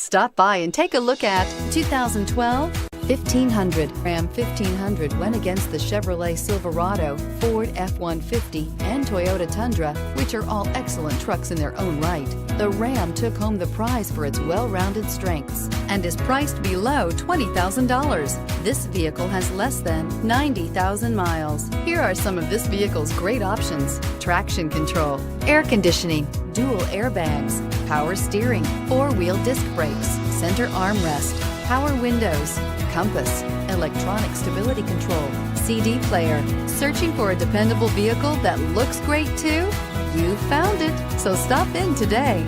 Stop by and take a look at 2012 1500. Ram 1500 went against the Chevrolet Silverado, Ford F-150, and Toyota Tundra, which are all excellent trucks in their own right. The Ram took home the prize for its well-rounded strengths and is priced below $20,000. This vehicle has less than 90,000 miles. Here are some of this vehicle's great options: traction control, air conditioning, dual airbags, power steering, four-wheel disc brakes, center armrest, power windows, compass, electronic stability control, CD player. Searching for a dependable vehicle that looks great too? You found it, so stop in today.